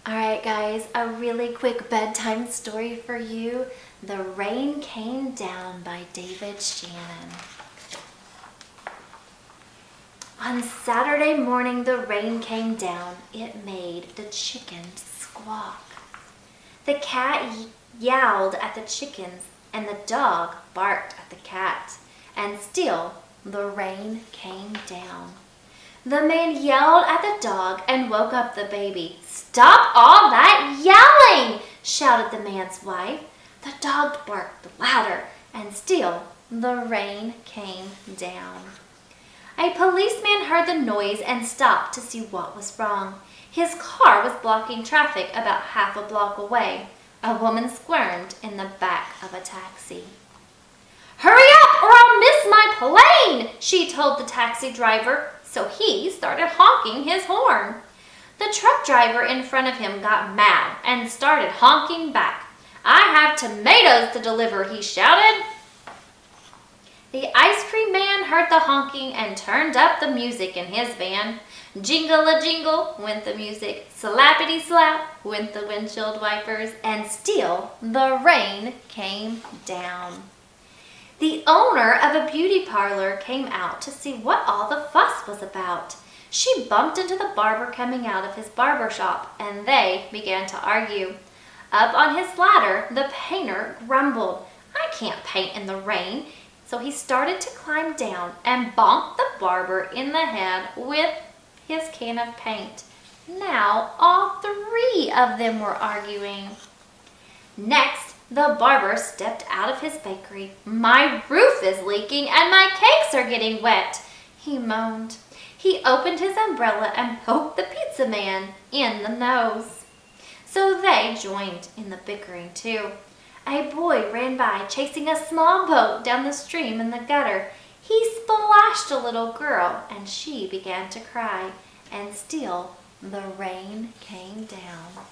All right, guys, a really quick bedtime story for you. The Rain Came Down by David Shannon. On Saturday morning, the rain came down. It made the chickens squawk. The cat yowled at the chickens, and the dog barked at the cat. And still, the rain came down. The man yelled at the dog and woke up the baby. "Stop all that yelling!" shouted the man's wife. The dog barked louder, and still the rain came down. A policeman heard the noise and stopped to see what was wrong. His car was blocking traffic about half a block away. A woman squirmed in the back of a taxi. "Hurry up or I'll miss my plane," she told the taxi driver, so he started honking his horn. The truck driver in front of him got mad and started honking back. "I have tomatoes to deliver," he shouted. The ice cream man heard the honking and turned up the music in his van. Jingle-a-jingle went the music, slappity-slap went the windshield wipers, and still the rain came down. The owner of a beauty parlor came out to see what all the fuss was about. She bumped into the barber coming out of his barber shop, and they began to argue. Up on his ladder, the painter grumbled, "I can't paint in the rain." So he started to climb down and bonked the barber in the head with his can of paint. Now all three of them were arguing. Next, the barber stepped out of his bakery. "My roof is leaking and my cakes are getting wet," he moaned. He opened his umbrella and poked the pizza man in the nose. So they joined in the bickering too. A boy ran by chasing a small boat down the stream in the gutter. He splashed a little girl and she began to cry, and still the rain came down.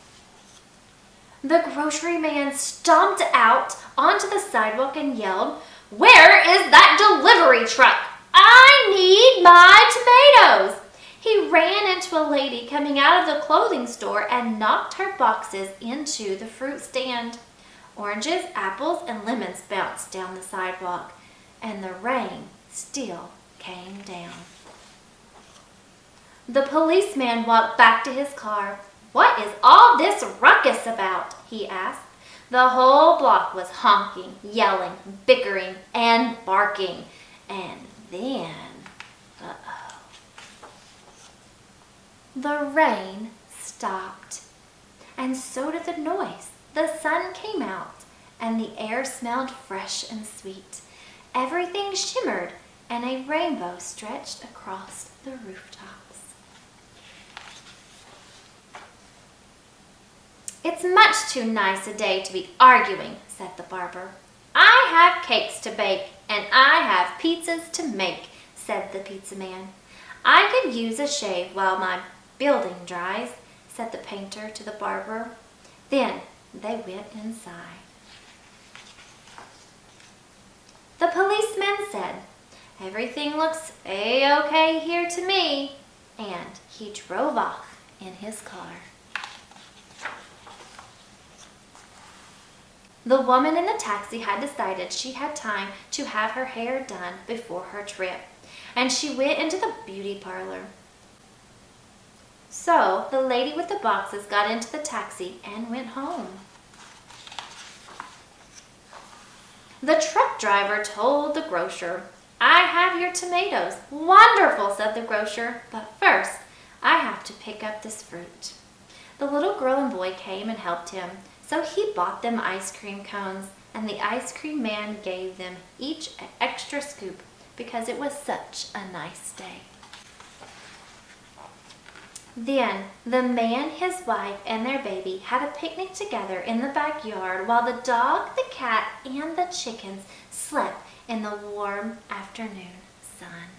The grocery man stomped out onto the sidewalk and yelled, "Where is that delivery truck? I need my tomatoes!" He ran into a lady coming out of the clothing store and knocked her boxes into the fruit stand. Oranges, apples, and lemons bounced down the sidewalk, and the rain still came down. The policeman walked back to his car. "What is all this ruckus about?" he asked. The whole block was honking, yelling, bickering, and barking. And then, the rain stopped, and so did the noise. The sun came out, and the air smelled fresh and sweet. Everything shimmered, and a rainbow stretched across the rooftops. "It's much too nice a day to be arguing," said the barber. "I have cakes to bake, and I have pizzas to make," said the pizza man. "I could use a shave while my building dries," said the painter to the barber. Then they went inside. The policeman said, "Everything looks A-okay here to me," and he drove off in his car. The woman in the taxi had decided she had time to have her hair done before her trip, and she went into the beauty parlor. So the lady with the boxes got into the taxi and went home. The truck driver told the grocer, "I have your tomatoes." "Wonderful," said the grocer, "but first I have to pick up this fruit." The little girl and boy came and helped him, so he bought them ice cream cones, and the ice cream man gave them each an extra scoop because it was such a nice day. Then the man, his wife, and their baby had a picnic together in the backyard while the dog, the cat, and the chickens slept in the warm afternoon sun.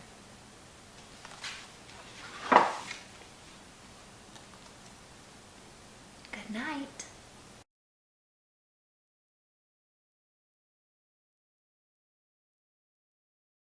Good night.